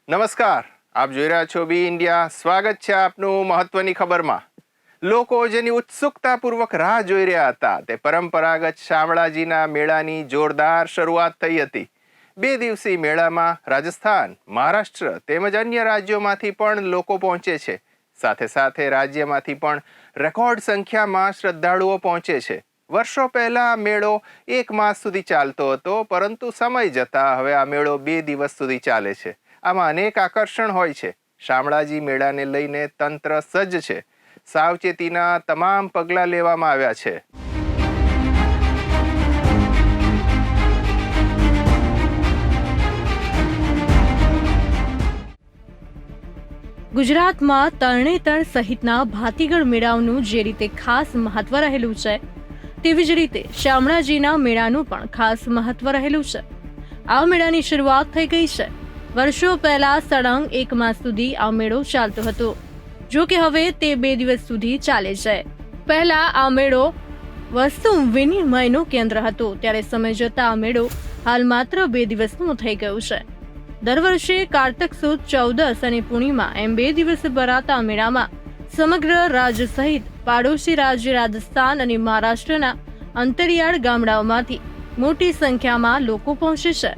નમસ્કાર, આપ જોઈ રહ્યા છો બી ઇન્ડિયા. સ્વાગત છે આપનું મહત્વની ખબરમાં. લોકો જેની ઉત્સુકતાપૂર્વક રાહ જોઈ રહ્યા હતા તે પરંપરાગત શામળાજીના મેળાની જોરદાર શરૂઆત થઈ હતી. 2 દિવસીય મેળામાં રાજસ્થાન, મહારાષ્ટ્ર તેમજ અન્ય રાજ્યોમાંથી પણ લોકો પહોંચે છે. સાથે સાથે રાજ્યમાંથી પણ રેકોર્ડ સંખ્યામાં શ્રદ્ધાળુઓ પહોંચે છે. વર્ષો પહેલા આ મેળો 1 માસ સુધી ચાલતો હતો, પરંતુ સમય જતાં હવે આ મેળો 2 દિવસ સુધી ચાલે છે. આમાં અનેક આકર્ષણ હોય છે. શામળાજી મેળાને લઈને તંત્ર સજ્જ છે. સાવચેતીના તમામ પગલાં લેવામાં આવ્યા છે. ગુજરાતમાં તરણેતર સહિતના ભાતીગળ મેળાઓનું જે રીતે ખાસ મહત્વ રહેલું છે, તેવી જ રીતે શામળાજીના મેળાનું પણ ખાસ મહત્વ રહેલું છે. આ મેળાની શરૂઆત થઈ ગઈ છે. વર્ષો પહેલા સળંગ 1 માસ સુધી આ મેળો ચાલતો હતો, જો કે હવે તે 2 દિવસ સુધી ચાલે છે. પહેલા આ મેળો વસ્તુ વિનિમયનું કેન્દ્ર હતો, ત્યારે સમય જતા આ મેળો હાલ માત્ર 2 દિવસનો થઈ ગયો છે. દર વર્ષે કારતક સુદ 14 અને પૂર્ણિમા એમ 2 દિવસ ભરાતા મેળામાં સમગ્ર રાજ્ય સહિત પાડોશી રાજ્ય રાજસ્થાન અને મહારાષ્ટ્રના અંતરિયાળ ગામડાઓમાંથી મોટી સંખ્યામાં લોકો પહોંચે છે.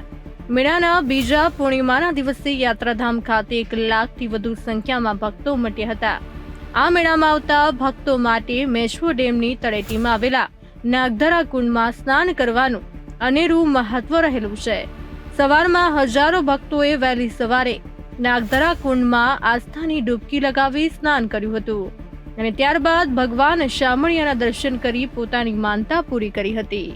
મેળાના બીજા પૂર્ણિમાના દિવસે યાત્રાધામ ખાતે 1 લાખથી વધુ સંખ્યામાં ભક્તો ઉમટ્યા હતા. આ મેળામાં આવતા ભક્તો માટે મેશ્વો ડેમની તળેટીમાં આવેલા નાગધરા કુંડમાં સ્નાન કરવાનું અનેરું મહત્વ રહેલું છે. સવારમાં હજારો ભક્તોએ વહેલી સવારે નાગધરા કુંડમાં આસ્થાની ડૂબકી લગાવી સ્નાન કર્યું હતું અને ત્યારબાદ ભગવાન શામળિયાના દર્શન કરી પોતાની માનતા પૂરી કરી હતી.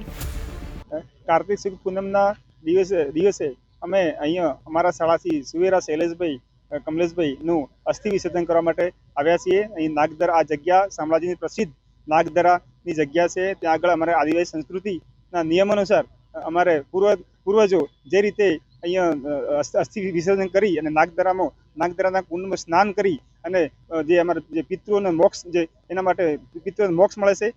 કાર્તિક સુદ પૂનમના દિવસે અમે અહીંયા અમારા શાળાથી સુવેરા શૈલેષભાઈ કમલેશભાઈનું અસ્થિ વિસર્જન કરવા માટે આવ્યા છીએ. અહીં નાગધરા, આ જગ્યા શામળાજીની પ્રસિદ્ધ નાગધરાની જગ્યા છે. ત્યાં આગળ અમારે આદિવાસી સંસ્કૃતિના નિયમ અનુસાર અમારે પૂર્વજો જે રીતે અહીંયા અસ્થિ વિસર્જન કરી અને નાગધરાના કુંડમાં સ્નાન કરી અને જે અમારા જે પિતૃઓને મોક્ષ, જે એના માટે પિતૃઓને મોક્ષ મળે છે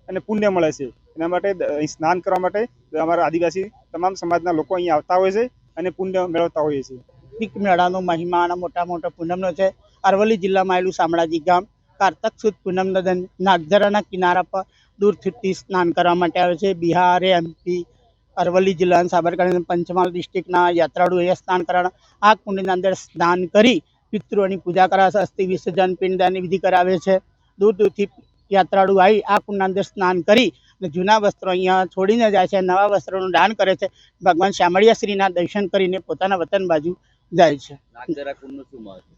અને પુણ્ય મળે છે, એના માટે અહીં સ્નાન કરવા માટે અમારા આદિવાસી તમામ સમાજના લોકો અહીં આવતા હોય છે અને પુણ્ય મેળવતા હોઈએ છીએ. કાર્તિક મેળાનો મહિમા અને મોટા પૂનમનો છે. અરવલ્લી જિલ્લામાં આવેલું શામળાજી ગામ કારતક સુદ પૂનમના નાગધરાના કિનારા પર દૂરથી સ્નાન કરવા માટે આવે છે. બિહાર, MP, અરવલ્લી જિલ્લાના સાબરકાંઠા, પંચમહાલ ડિસ્ટ્રિક્ટના યાત્રાળુઓ અહીંયા સ્નાન કરવાના આ કુંડની અંદર સ્નાન કરી પિતૃઓની પૂજા કરાવે છે. અસ્થિ વિસર્જન, પિંડદાનની વિધિ કરાવે છે. દૂરથી યાત્રાળુ આવી આ કુંડના અંદર સ્નાન કરી અને જૂના વસ્ત્રો અહીંયા છોડીને જાય છે, નવા વસ્ત્રોનું દાન કરે છે. ભગવાન શામળિયા શ્રીના દર્શન કરીને પોતાના વતન બાજુ જાય છે.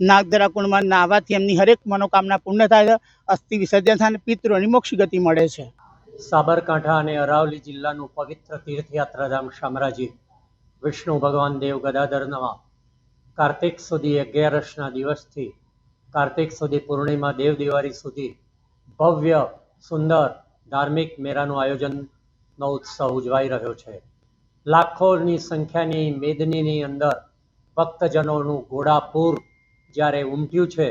નાગધરા કુંડમાં નાહવાથી એમની હરેક મનોકામના પૂર્ણ થાય છે. અસ્થિ વિસર્જન થાય અને પિતૃઓની મોક્ષ ગતિ મળે છે. સાબરકાંઠા અને અરાવલી જિલ્લાનું પવિત્ર તીર્થયાત્રાધામ શામળાજી વિષ્ણુ ભગવાન દેવ ગદાધરના કાર્તિક સુધી 11ના દિવસથી કાર્તિક સુધી પૂર્ણિમા દેવ દિવાળી સુધી ભવ્ય સુંદર ધાર્મિક મેળાનું આયોજનનો ઉત્સવ ઉજવાઈ રહ્યો છે. લાખોની સંખ્યાની મેદનીની અંદર ભક્તજનોનું ઘોડાપૂર જ્યારે ઉમટ્યું છે,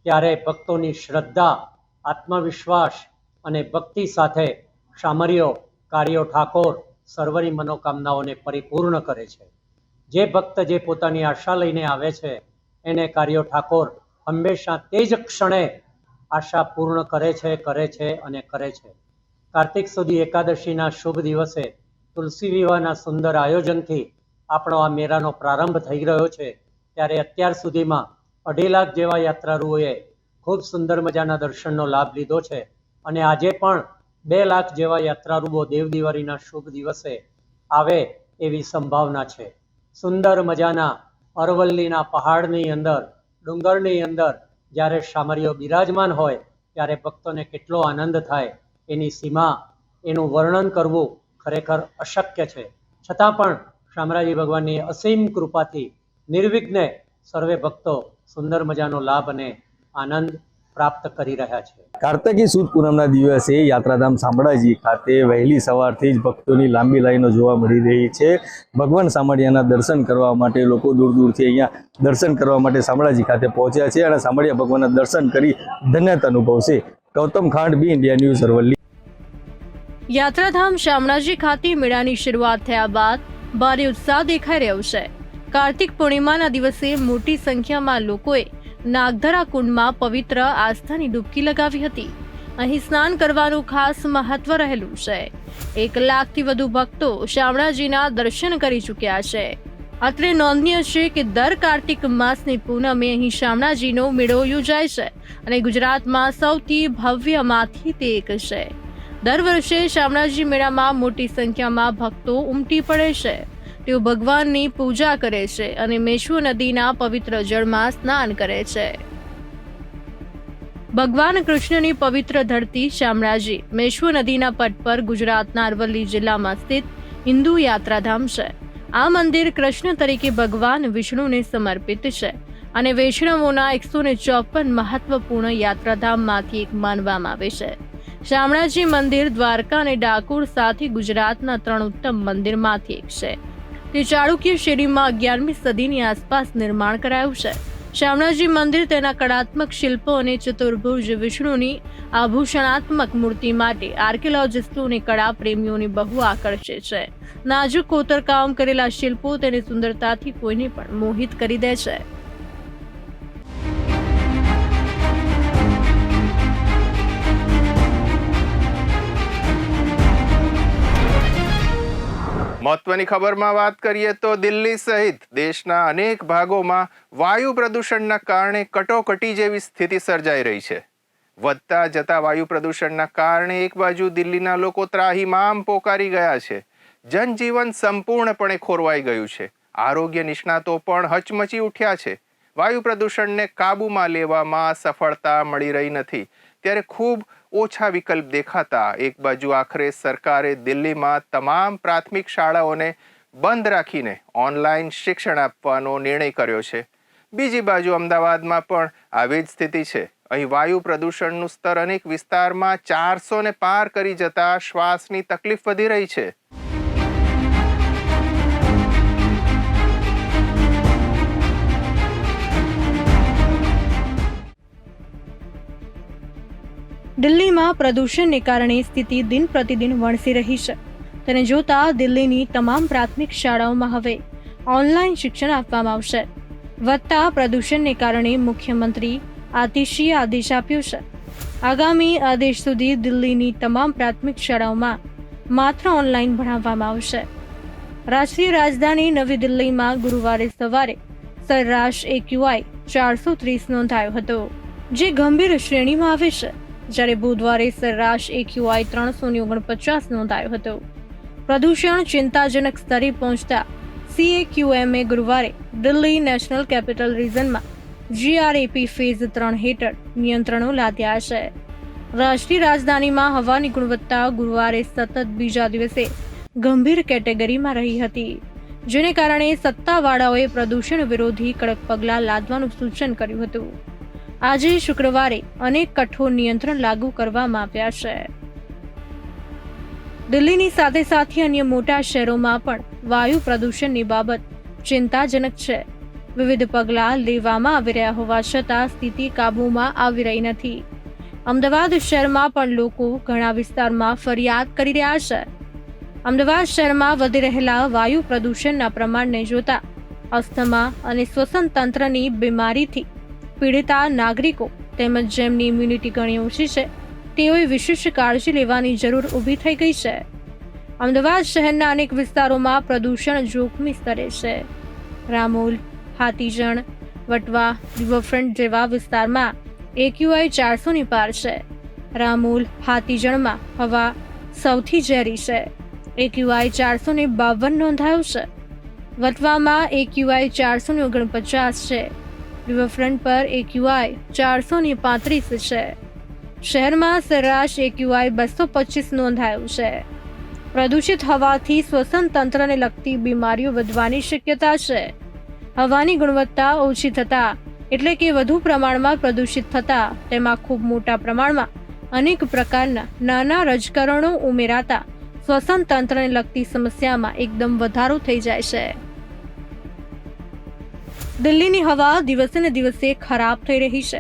ત્યારે ભક્તોની શ્રદ્ધા, આત્મવિશ્વાસ અને ભક્તિ સાથે શામળિયો કાર્યો ઠાકોર સર્વની મનોકામનાઓને પરિપૂર્ણ કરે છે. જે ભક્ત જે પોતાની આશા લઈને આવે છે એને કાર્યો ઠાકોર હંમેશા તે જ ક્ષણે આશા પૂર્ણ કરે છે. કાર્તિક સુધી એકાદશીના શુભ દિવસે તુલસી વિવાહના સુંદર આયોજનથી આપણો આ મેળાનો પ્રારંભ થઈ રહ્યો છે. ત્યારે અત્યાર સુધીમાં 2.5 લાખ જેવા યાત્રાળુઓએ ખૂબ સુંદર મજાના દર્શનનો લાભ લીધો છે અને આજે પણ 2 લાખ જેવા યાત્રાળુઓ દેવ દિવાળીના શુભ દિવસે આવે એવી સંભાવના છે. સુંદર મજાના અરવલ્લીના પહાડની અંદર, ડુંગરની અંદર જ્યારે શામળિયો બિરાજમાન હોય ત્યારે ભક્તોને કેટલો આનંદ થાય એની સીમા, એનું વર્ણન કરવું ખરેખર અશક્ય છે. છતાં પણ શામળાજી ભગવાનની અસીમ કૃપાથી નિર્વિઘ્ને સર્વે ભક્તો સુંદર મજાનો લાભ અને આનંદ પ્રાપ્ત કરી રહ્યા છે. કાર્તિકી સુદ પૂનમના દિવસે યાત્રાધામ શામળાજી ખાતે વહેલી સવારથી જ ભક્તોની લાંબી લાઈનો જોવા મળી રહી છે. ભગવાન શામળિયાના દર્શન કરવા માટે લોકો દૂર દૂરથી અહીંયા દર્શન કરવા માટે શામળાજી ખાતે પહોંચ્યા છે અને શામળિયા ભગવાનના દર્શન કરી ધન્યતા અનુભવશે. ગૌતમ ખાંડ, બી ઇન્ડિયા ન્યૂઝ, અરવલ્લી. યાત્રાધામ શામળાજી ખાતે મેળાની શરૂઆત થયા બાદ ભારે ઉત્સાહ દેખાઈ રહ્યો છે. કાર્તિક પૂર્ણિમાના દિવસે મોટી સંખ્યામાં લોકોએ નાગધરા કુંડમાં પવિત્ર આસ્થાની ડૂબકી લગાવી હતી. અહીં સ્નાન કરવાનું ખાસ મહત્વ રહેલું છે. 1 લાખથી વધુ ભક્તો શામળાજીના દર્શન કરી ચૂક્યા છે. અત્રે નોંધનીય છે કે દર કાર્તિક માસની પૂનમે અહીં શામળાજીનો મેળો યોજાય છે અને ગુજરાતમાં સૌથી ભવ્યમાંથી તે એક છે. દર વર્ષે શામળાજી મેળામાં મોટી સંખ્યામાં ભક્તો ઉમટી પડે છે. તેઓ ભગવાનની પૂજા કરે છે અને મેશ્વો નદીના પવિત્ર જળમાં સ્નાન કરે છે. ભગવાન કૃષ્ણની પવિત્ર ધરતી શામળાજી મેશ્વો નદીના પટ પર ગુજરાતના અરવલ્લી જિલ્લામાં સ્થિત હિન્દુ યાત્રાધામ છે. આ મંદિર કૃષ્ણ તરીકે ભગવાન વિષ્ણુને સમર્પિત છે અને વૈષ્ણવોના 154 મહત્વપૂર્ણ યાત્રાધામમાંથી એક માનવામાં આવે છે. શામળાજી મંદિર દ્વારકા અને ડાકોર સાથે ગુજરાતના 3 ઉત્તમ મંદિરમાંથી એક છે. તે ચાલુક્ય શૈલીમાં 11મી સદીની આસપાસ નિર્માણ કરાયું છે. શામળાજી મંદિર તેના કળાત્મક શિલ્પો અને ચતુર્ભુજ વિષ્ણુની આભૂષણાત્મક મૂર્તિ માટે આર્કિયોલોજિસ્ટો અને કળા પ્રેમીઓને બહુ આકર્ષે છે. નાજુક કોતરકામ કરેલા શિલ્પો તેની સુંદરતાથી કોઈને પણ મોહિત કરી દે છે. મહત્વની ખબરમાં વાત કરીએ તો દિલ્હી સહિત દેશના અનેક ભાગોમાં વાયુ પ્રદૂષણના કારણે કટોકટી જેવી સ્થિતિ સર્જાઈ રહી છે. વધતા જતા વાયુ પ્રદૂષણના કારણે એક બાજુ દિલ્હીના લોકો ત્રાહિમામ પોકારી ગયા છે. જનજીવન સંપૂર્ણપણે ખોરવાઈ ગયું છે. આરોગ્ય નિષ્ણાતો પણ હચમચી ઉઠ્યા છે. વાયુ પ્રદૂષણને કાબૂમાં લેવામાં સફળતા મળી રહી નથી. ત્યારે ખૂબ ઓછા વિકલ્પ દેખાતા એક બાજુ આખરે સરકારે દિલ્હીમાં તમામ પ્રાથમિક શાળાઓને બંધ રાખીને ઓનલાઈન શિક્ષણ આપવાનો નિર્ણય કર્યો છે. બીજી બાજુ અમદાવાદમાં પણ આવી જ સ્થિતિ છે. અહીં વાયુ પ્રદૂષણનું સ્તર અનેક વિસ્તારમાં 400 પાર કરી જતા શ્વાસની તકલીફ વધી રહી છે. દિલ્હીમાં પ્રદૂષણને કારણે સ્થિતિ દિન પ્રતિદિન વણસી રહી છે. તેને જોતા દિલ્હીની તમામ પ્રાથમિક શાળાઓમાં હવે ઓનલાઈન શિક્ષણ આપવામાં આવશે. વધતા પ્રદૂષણને કારણે મુખ્યમંત્રી આતિશીએ આદેશ આપ્યો છે. આગામી આદેશ સુધી દિલ્હીની તમામ પ્રાથમિક શાળાઓમાં માત્ર ઓનલાઈન ભણાવવામાં આવશે. રાષ્ટ્રીય રાજધાની નવી દિલ્હીમાં ગુરુવારે સવારે સરેરાશ AQI 430 નોંધાયો હતો, જે ગંભીર શ્રેણીમાં આવે છે. જ્યારે બુધવારે સરેરાશ AQI 349 નોંધાયો હતો. પ્રદૂષણ ચિંતાજનક સ્તરે પહોંચતા CAQMએ ગુરુવારે દિલ્હી નેશનલ કેપિટલ રિજનમાં GRAP ફેઝ 3 હેઠળ નિયંત્રણો લાદ્યા છે. રાષ્ટ્રીય રાજધાનીમાં હવાની ગુણવત્તા ગુરુવારે સતત બીજા દિવસે ગંભીર કેટેગરીમાં રહી હતી, જેને કારણે સત્તાવાળાઓએ પ્રદૂષણ વિરોધી કડક પગલાં લાદવાનું સૂચન કર્યું હતું. આજે શુક્રવારે અનેક કઠોર નિયંત્રણ લાગુ કરવામાં આવ્યા છે. દિલ્હીની સાથે સાથે અન્ય મોટા શહેરોમાં પણ વાયુ પ્રદૂષણની બાબત ચિંતાજનક છે. વિવિધ પગલાં લેવામાં આવી રહ્યા હોવા છતાં સ્થિતિ કાબૂમાં આવી રહી નથી. અમદાવાદ શહેરમાં પણ લોકો ઘણા વિસ્તારમાં ફરિયાદ કરી રહ્યા છે. અમદાવાદ શહેરમાં વધી રહેલા વાયુ પ્રદૂષણના પ્રમાણને જોતા અસ્થમા અને શ્વસન તંત્રની બીમારીથી પીડિતા નાગરિકો તેમજ જેમની ઇમ્યુનિટી ઘણી ઓછી છે તેઓએ વિશેષ કાળજી લેવાની જરૂર ઊભી થઈ ગઈ છે. અમદાવાદ શહેરના અનેક વિસ્તારોમાં પ્રદૂષણ જોખમી સ્તરે છે. રામોલ, હાથીજણ, વટવા, રિવરફ્રન્ટ જેવા વિસ્તારમાં AQI 400 પાર છે. રામોલ, હાથીજણમાં હવા સૌથી ઝેરી છે. AQI 452 નોંધાયું છે. વટવામાં AQI 449 છે. રિવરફ્રન્ટ પર AQI 435 છે. શહેરમાં સરેરાશ AQI 225 નોંધાયું છે. પ્રદૂષિત હવાથી શ્વસન તંત્રને લગતી બીમારીઓ વધવાની શક્યતા છે. હવાની ગુણવત્તા ઓછી થતા એટલે કે વધુ પ્રમાણમાં પ્રદૂષિત થતા તેમાં ખૂબ મોટા પ્રમાણમાં અનેક પ્રકારના નાના રજકરણો ઉમેરાતા શ્વસન તંત્રને લગતી સમસ્યામાં એકદમ વધારો થઈ જાય છે. દિલ્હીની હવા દિવસે ને દિવસે ખરાબ થઈ રહી છે.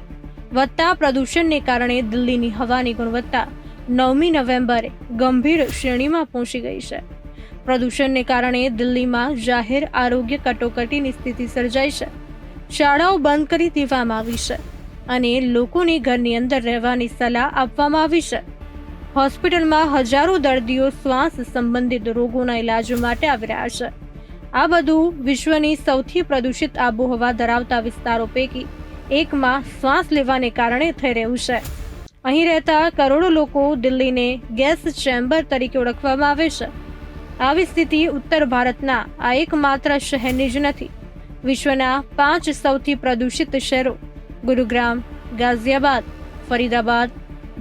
વધતા પ્રદૂષણને કારણે દિલ્હીની હવાની ગુણવત્તા 9મી નવેમ્બરે ગંભીર શ્રેણીમાં પહોંચી ગઈ છે. પ્રદૂષણને કારણે દિલ્હીમાં જાહેર આરોગ્ય કટોકટીની સ્થિતિ સર્જાઈ છે. શાળાઓ બંધ કરી દેવામાં આવી છે અને લોકોને ઘરની અંદર રહેવાની સલાહ આપવામાં આવી છે. હોસ્પિટલમાં હજારો દર્દીઓ શ્વાસ સંબંધિત રોગોના ઇલાજ માટે આવી રહ્યા છે. આ બધું વિશ્વની સૌથી પ્રદૂષિત આબોહવા ધરાવતા વિસ્તારો પૈકી એકમાં શ્વાસ લેવાને કારણે થઈ રહ્યું છે. અહીં રહેતા કરોડો લોકો દિલ્હીને ગેસ ચેમ્બર તરીકે ઓળખવામાં આવે છે. આવી સ્થિતિ ઉત્તર ભારતના આ એકમાત્ર શહેરની જ નથી. વિશ્વના 5 સૌથી પ્રદૂષિત શહેરો ગુરુગ્રામ, ગાઝિયાબાદ, ફરીદાબાદ,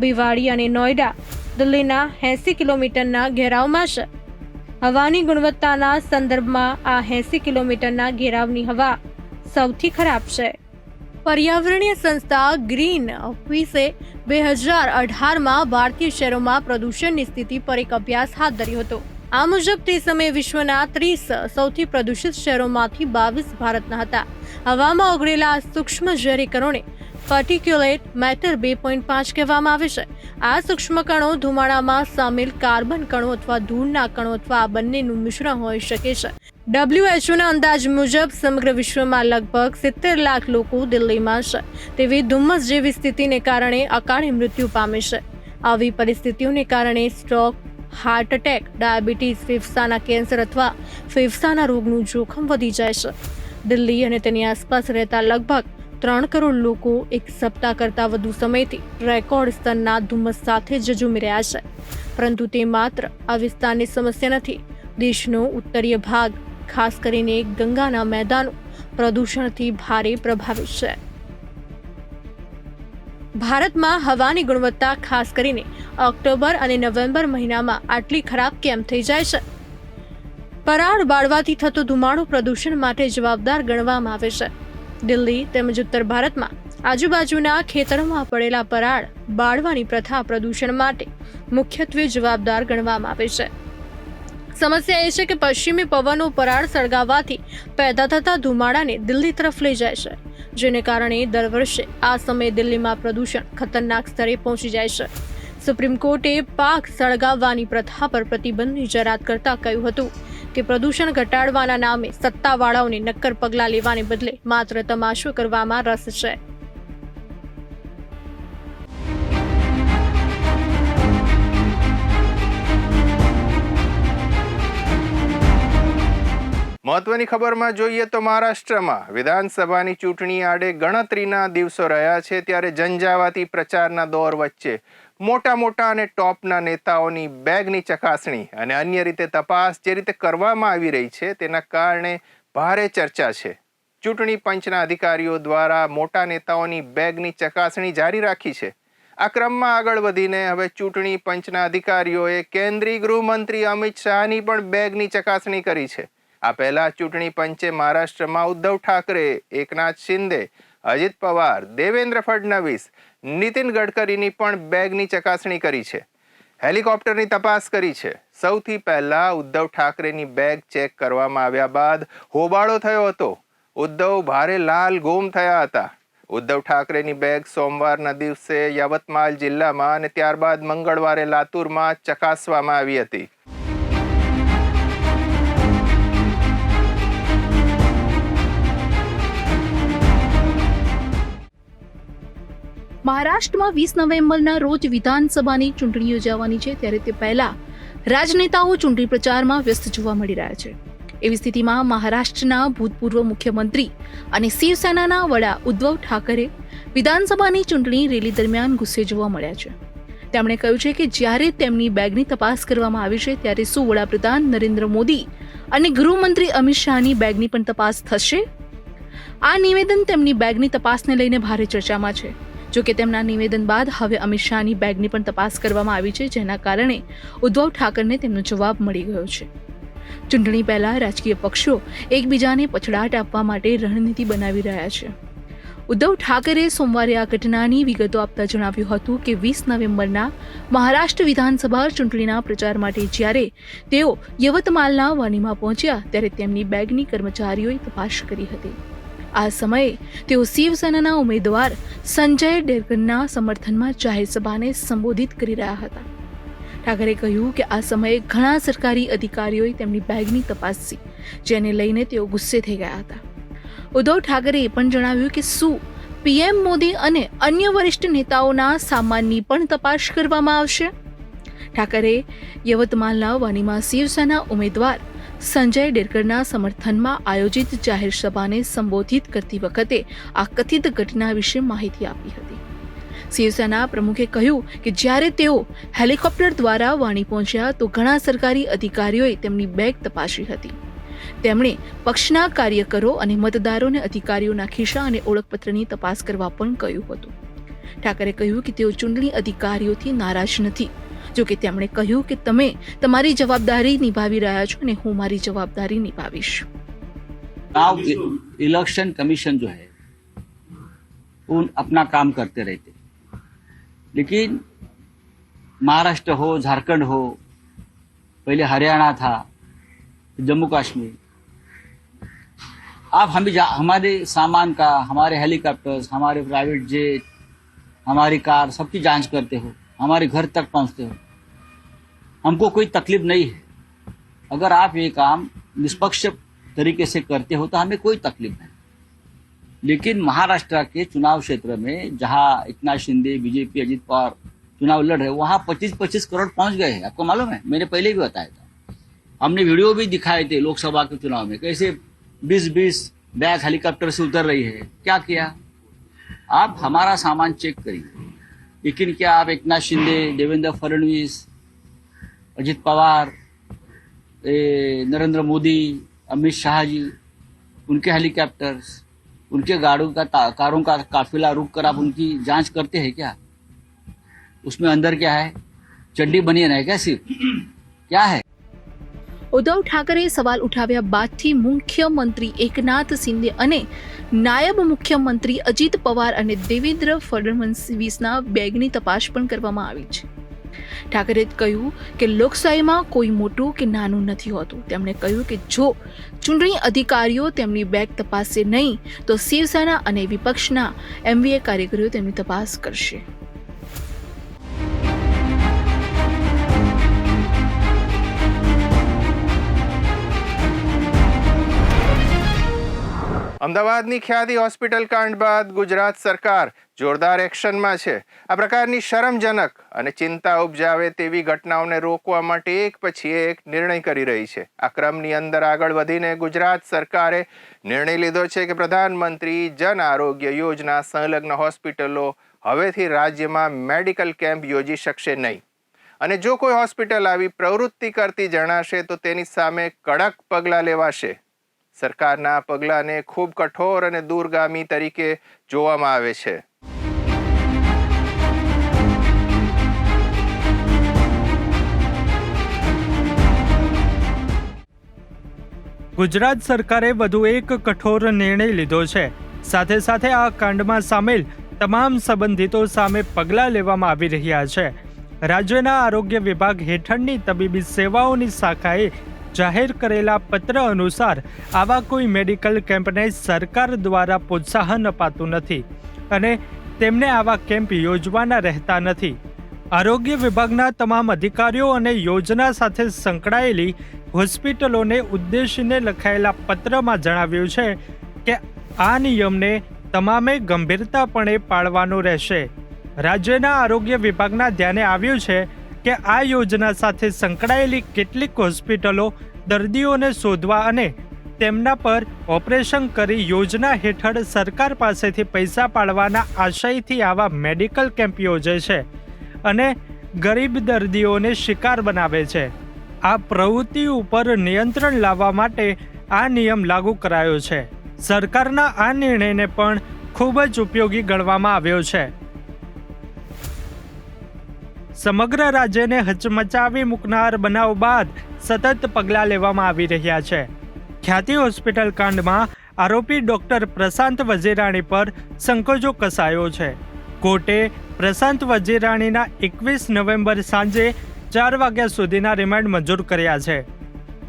બિવાડી અને નોઈડા દિલ્હીના 80 કિલોમીટરના ઘેરાવમાં છે. હવાની ગુણવત્તાના સંદર્ભમાં આ 80 કિલોમીટરના ઘેરાવની હવા સૌથી ખરાબ છે. પર્યાવરણીય સંસ્થા ગ્રીન પીસે 2018માં ભારતીય શહેરોમાં પ્રદૂષણની સ્થિતિ પર એક અભ્યાસ હાથ ધર્યો હતો. આ મુજબ તે સમયે વિશ્વના 30 સૌથી પ્રદૂષિત શહેરોમાંથી 22 ભારતના હતા. હવામાં ઓગળેલા સૂક્ષ્મ ઝેરી કણોને પાર્ટિક્યુલેટ મેટર 2.5 કહેવામાં આવે છે. આ સૂક્ષ્મ કણો ધુમાડામાં સામેલ કાર્બન કણો અથવા ધૂળના કણો અથવા આ બંનેનું મિશ્રણ હોઈ શકે છે. WHOના અંદાજ મુજબ સમગ્ર વિશ્વમાં લગભગ 70 લાખ લોકો દિલ્હીમાં છે. તેવી ધુમ્મસ જેવી સ્થિતિને કારણે અકાળે મૃત્યુ પામે છે. આવી પરિસ્થિતિઓને કારણે સ્ટ્રોક, હાર્ટ એટેક, ડાયાબિટીસ, ફેફસાના કેન્સર અથવા ફેફસાના રોગનું જોખમ વધી જાય છે. દિલ્હી અને તેની આસપાસ રહેતા લગભગ 3 કરોડ લોકો એક સપ્તાહ કરતાં વધુ સમયથી રેકોર્ડ સ્તરના ધુમ્મસ સાથે ઝઝૂમી રહ્યા છે. પરંતુ તે માત્ર આ વિસ્તારની સમસ્યા નથી. દેશનો ઉત્તરીય ભાગ, ખાસ કરીને ગંગાના મેદાનો પ્રદૂષણથી ભારે પ્રભાવિત છે. ભારતમાં હવાની ગુણવત્તા ખાસ કરીને ઓક્ટોબર અને નવેમ્બર મહિનામાં આટલી ખરાબ કેમ થઈ જાય છે? પરાળ બાળવાથી થતો ધુમાડો પ્રદૂષણ માટે જવાબદાર ગણવામાં આવે છે. દિલ્હી તેમજ ઉત્તર ભારતમાં આજુબાજુના ખેતરોમાં પડેલા પરાળ બાળવાની પ્રથા પ્રદૂષણ માટે મુખ્યત્વે જવાબદાર ગણવામાં આવે છે. સમસ્યા એ છે કે પશ્ચિમી પવનો પરાળ સળગાવવાથી પેદા થતા ધુમાડાને દિલ્હી તરફ લઈ જાય છે, જેને કારણે દર વર્ષે આ સમયે દિલ્હીમાં પ્રદૂષણ ખતરનાક સ્તરે પહોંચી જાય છે. સુપ્રીમ કોર્ટે પાક સળગાવવાની પ્રથા પર પ્રતિબંધની જાહેરાત કરતા કહ્યું હતું કે પ્રદૂષણ ઘટાડવાના નામે સત્તાવાળાઓને નક્કર પગલાં લેવાને બદલે માત્ર તમાશો કરવામાં રસ છે. મહત્વની ખબરમાં જોઈએ તો મહારાષ્ટ્રમાં વિધાનસભાની ચૂંટણી આડે ગણતરીના દિવસો રહ્યા છે, ત્યારે ઝંઝાવાતી પ્રચારના દોર વચ્ચે મોટા અને ટોપના નેતાઓની બેગની ચકાસણી અને અન્ય રીતે તપાસ જે રીતે કરવામાં આવી રહી છે તેના કારણે ભારે ચર્ચા છે. ચૂંટણી પંચના અધિકારીઓ દ્વારા મોટા નેતાઓની બેગની ચકાસણી જારી રાખી છે. આ ક્રમમાં આગળ વધીને હવે ચૂંટણી પંચના અધિકારીઓએ કેન્દ્રીય ગૃહમંત્રી અમિત શાહની પણ બેગની ચકાસણી કરી છે. આ પહેલા ચૂંટણી પંચે મહારાષ્ટ્રમાં ઉદ્ધવ ઠાકરે, એકનાથ શિંદે, અજિત પવાર, દેવેન્દ્ર ફડણવીસ, નીતિન ગડકરીની પણ બેગની ચકાસણી કરી છે. હેલિકોપ્ટરની તપાસ કરી છે. સૌથી પહેલા ઉદ્ધવ ઠાકરેની બેગ ચેક કરવામાં આવ્યા બાદ હોબાળો થયો હતો. ઉદ્ધવ ભારે લાલ ગોમ થયા હતા. ઉદ્ધવ ઠાકરેની બેગ સોમવારના દિવસે યવતમાલ જિલ્લામાં અને ત્યારબાદ મંગળવારે લાતુરમાં ચકાસવામાં આવી હતી. મહારાષ્ટ્રમાં 20 નવેમ્બરના રોજ વિધાનસભાની ચૂંટણી યોજાવાની છે, ત્યારે તે પહેલા રાજનેતાઓ ચૂંટણી પ્રચારમાં વ્યસ્ત જોવા મળી રહ્યા છે. એવી સ્થિતિમાં મહારાષ્ટ્રના ભૂતપૂર્વ મુખ્યમંત્રી અને શિવસેનાના વડા ઉદ્ધવ ઠાકરે વિધાનસભાની ચૂંટણી રેલી દરમિયાન ગુસ્સે જોવા મળ્યા છે. તેમણે કહ્યું છે કે જ્યારે તેમની બેગની તપાસ કરવામાં આવી છે ત્યારે શું વડાપ્રધાન નરેન્દ્ર મોદી અને ગૃહમંત્રી અમિત શાહની બેગની પણ તપાસ થશે? આ નિવેદન તેમની બેગની તપાસને લઈને ભારે ચર્ચામાં છે. જોકે તેમના નિવેદન બાદ હવે અમિત શાહની બેગની પણ તપાસ કરવામાં આવી છે, જેના કારણે ઉદ્ધવ ઠાકરેને તેમનો જવાબ મળી ગયો છે. ચૂંટણી પહેલા રાજકીય પક્ષો એકબીજાને પછડાટ આપવા માટે રણનીતિ બનાવી રહ્યા છે. ઉદ્ધવ ઠાકરે સોમવારે આ ઘટનાની વિગતો આપતા જણાવ્યું હતું કે 20 નવેમ્બરના મહારાષ્ટ્ર વિધાનસભા ચૂંટણીના પ્રચાર માટે જ્યારે તેઓ યવતમાલના વાનીમાં પહોંચ્યા ત્યારે તેમની બેગની કર્મચારીઓએ તપાસ કરી હતી. આ સમયે તેઓ શિવસેનાના ઉમેદવાર સંજય દેવગનના સમર્થનમાં જાહેર સભાને સંબોધિત કરી રહ્યા હતા. ઠાકરે કહ્યું કે આ સમયે ઘણા સરકારી અધિકારીઓએ તેમની બેગની તપાસી, જેને લઈને તેઓ ગુસ્સે થઈ ગયા હતા. ઉદ્ધવ ઠાકરેએ પણ જણાવ્યું કે શું પીએમ મોદી અને અન્ય વરિષ્ઠ નેતાઓના સામાનની પણ તપાસ કરવામાં આવશે. ઠાકરે યવતમાલના વાનીમાં શિવસેના ઉમેદવાર સંજય ડેરકરના સમર્થનમાં આયોજિત જાહેર સભાને સંબોધિત કરતી વખતે આ કથિત ઘટના વિશે માહિતી આપી હતી. શિવસેના પ્રમુખે કહ્યું કે જ્યારે તેઓ હેલિકોપ્ટર દ્વારા વાણી પહોંચ્યા તો ઘણા સરકારી અધિકારીઓએ તેમની બેગ તપાસી હતી. તેમણે પક્ષના કાર્યકરો અને મતદારોને અધિકારીઓના ખિસ્સા અને ઓળખપત્રની તપાસ કરવા પણ કહ્યું હતું. ઠાકરે કહ્યું કે તેઓ ચૂંટણી અધિકારીઓથી નારાજ નથી. જોકે તેમણે કહ્યું કે તમે તમારી જવાબદારી નિભાવી રહ્યા છો અને હું મારી જવાબદારી નિભાવીશ. चुनाव इलेक्शन कमीशन जो है वो अपना काम करते रहते, लेकिन महाराष्ट्र हो, झारखंड हो, पहले हरियाणा था, जम्मू कश्मीर, आप हमारे सामान का, हमारे हेलीकॉप्टर्स, हमारे प्राइवेट जेट, हमारी कार, सबकी जांच करते हो, हमारे घर तक पहुंचते हो. हमको कोई तकलीफ नहीं है. अगर आप ये काम निष्पक्ष तरीके से करते हो तो हमें कोई तकलीफ नहीं. लेकिन महाराष्ट्र के चुनाव क्षेत्र में जहां एकनाथ शिंदे, बीजेपी, अजीत पवार चुनाव लड़ रहे, वहां 25-25 करोड़ पहुंच गए हैं. आपको मालूम है, मैंने पहले भी बताया था. हमने वीडियो भी दिखाए थे लोकसभा के चुनाव में, कैसे 20-20 बैग हेलीकॉप्टर से उतर रही है. क्या किया? आप हमारा सामान चेक करिए. लेकिन क्या आप एकनाथ शिंदे, देवेंद्र फडणवीस, अजित पवार, नरेंद्र मोदी, अमित शाह जी, उनके हेलीकॉप्टर्स, उनके कारों का काफिला रुक कर आप उनकी जांच करते हैं क्या? उसमें अंदर क्या है? चड्डी बनियन है क्या? सिर्फ क्या है? ઉદ્ધવ ઠાકરે સવાલ ઉઠાવ્યા બાદથી મુખ્યમંત્રી એકનાથ શિંદે અને નાયબ મુખ્યમંત્રી અજીત પવાર અને દેવેન્દ્ર ફડણવીસના બેગની તપાસ પણ કરવામાં આવી છે. ઠાકરે કહ્યું કે લોકશાહીમાં કોઈ મોટું કે નાનું નથી હોતું. તેમણે કહ્યું કે જો ચૂંટણી અધિકારીઓ તેમની બેગ તપાસશે નહીં તો શિવસેના અને વિપક્ષના એમવીએ કાર્યકરો તેમની તપાસ કરશે. અમદાવાદની ખ્યાતિ હોસ્પિટલ કાંડ બાદ ગુજરાત સરકાર જોરદાર એક્શનમાં છે. આ પ્રકારની શરમજનક અને ચિંતા ઉપજાવે તેવી ઘટનાઓને રોકવા માટે એક પછી એક નિર્ણય કરી રહી છે. આ ક્રમની અંદર આગળ વધીને ગુજરાત સરકારે નિર્ણય લીધો છે કે પ્રધાનમંત્રી જન આરોગ્ય યોજના સંલગ્ન હોસ્પિટલો હવેથી રાજ્યમાં મેડિકલ કેમ્પ યોજી શકશે નહીં. અને જો કોઈ હોસ્પિટલ આવી પ્રવૃત્તિ કરતી જણાશે તો તેની સામે કડક પગલાં લેવાશે. સરકારના પગલાંને ખૂબ કઠોર અને દૂરગામી તરીકે જોવામાં આવે છે. ગુજરાત સરકારે વધુ એક કઠોર નિર્ણય લીધો છે. સાથે સાથે આ કાંડમાં સામેલ તમામ સંબંધિતો સામે પગલાં લેવામાં આવી રહ્યા છે. રાજ્યના આરોગ્ય વિભાગ હેઠળની તબીબી સેવાઓની શાખાએ જાહેર કરેલા પત્ર અનુસાર આવા કોઈ મેડિકલ કેમ્પને સરકાર દ્વારા પ્રોત્સાહન અપાતું નથી અને તેમને આવા કેમ્પ યોજવાના રહેતા નથી. આરોગ્ય વિભાગના તમામ અધિકારીઓ અને યોજના સાથે સંકળાયેલી હોસ્પિટલોને ઉદ્દેશીને લખાયેલા પત્રમાં જણાવ્યું છે કે આ નિયમને તમામે ગંભીરતાપણે પાળવાનો રહેશે. રાજ્યના આરોગ્ય વિભાગના ધ્યાને આવ્યું છે કે આ યોજના સાથે સંકળાયેલી કેટલીક હોસ્પિટલો દર્દીઓને શોધવા અને તેમના પર ઓપરેશન કરી યોજના હેઠળ સરકાર પાસેથી પૈસા પાડવાના આશયથી આવા મેડિકલ કેમ્પ યોજે છે અને ગરીબ દર્દીઓને શિકાર બનાવે છે. આ પ્રવૃત્તિ ઉપર નિયંત્રણ લાવવા માટે આ નિયમ લાગુ કરાયો છે. સરકારના આ નિર્ણયને પણ ખૂબ જ ઉપયોગી ગણવામાં આવ્યો છે. સમગ્ર રાજ્યને હચમચાવી મૂકનાર બનાવ બાદ સતત પગલાં લેવામાં આવી રહ્યા છે. ખ્યાતિ હોસ્પિટલ કાંડમાં આરોપી ડોક્ટર પ્રશાંત વજીરાણી પર સંકોચો કસાયો છે. કોર્ટે પ્રશાંત વજીરાણીના 21 નવેમ્બર સાંજે 4 વાગ્યા સુધીના રિમાન્ડ મંજૂર કર્યા છે.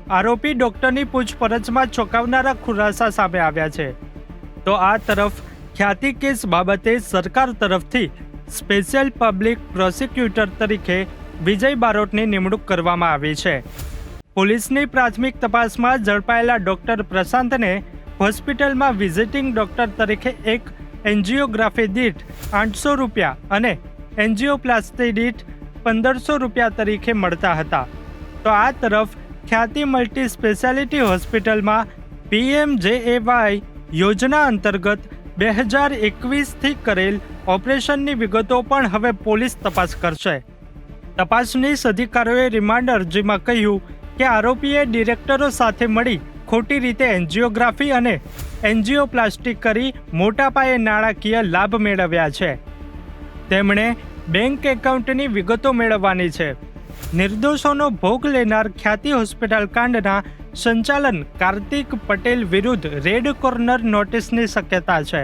આરોપી ડોક્ટરની પૂછપરછમાં ચોંકાવનારા ખુલાસા સામે આવ્યા છે. તો આ તરફ ખ્યાતિ કેસ બાબતે સરકાર તરફથી સ્પેશિયલ પબ્લિક પ્રોસિક્યુટર તરીકે વિજય બારોટની નિમણૂક કરવામાં આવી છે. પોલીસની પ્રાથમિક તપાસમાં ઝડપાયેલા ડોક્ટર પ્રશાંતને હોસ્પિટલમાં વિઝિટિંગ ડોક્ટર તરીકે એક એન્જિયોગ્રાફી દીઠ 800 રૂપિયા અને એન્જિયોપ્લાસ્ટી દીઠ 1500 રૂપિયા તરીકે મળતા હતા. તો આ તરફ ખ્યાતિ મલ્ટી સ્પેશિયાલિટી હોસ્પિટલમાં PMJAY યોજના અંતર્ગત 2021થી કરેલ ઓપરેશનની વિગતો પણ હવે પોલીસ તપાસ કરશે. તપાસનીશ અધિકારીઓએ રિમાન્ડ અરજીમાં કહ્યું કે આરોપીએ ડિરેક્ટરો સાથે મળી ખોટી રીતે એન્જિયોગ્રાફી અને એન્જિયોપ્લાસ્ટી કરી મોટા પાયે નાણાકીય લાભ મેળવ્યા છે. તેમણે બેંક એકાઉન્ટની વિગતો મેળવવાની છે. નિર્દોષોનો ભોગ લેનાર ખ્યાતિ હોસ્પિટલ કાંડના સંચાલન કાર્તિક પટેલ વિરુદ્ધ રેડ કોર્નર નોટિસની શક્યતા છે.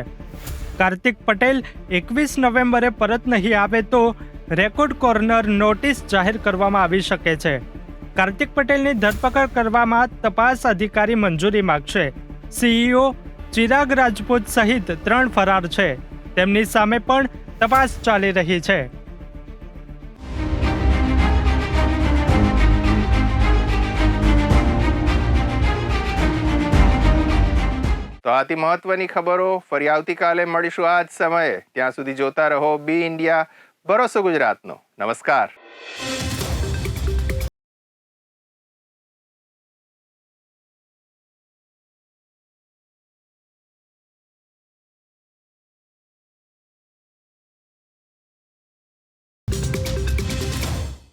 કાર્તિક પટેલ 21 નવેમ્બરે પરત નહીં આવે તો રેકોર્ડ કોર્નર નોટિસ જાહેર કરવામાં આવી શકે છે. કાર્તિક પટેલની ધરપકડ કરવામાં તપાસ અધિકારી મંજૂરી માંગશે. CEO ચિરાગ રાજપૂત સહિત 3 ફરાર છે. તેમની સામે પણ તપાસ ચાલી રહી છે. તો આથી મહત્વની ખબરો. ફરી આવતીકાલે મળીશું આ જ સમયે. ત્યાં સુધી જોતા રહો બી ઇન્ડિયા, ભરોસો ગુજરાતનો. નમસ્કાર.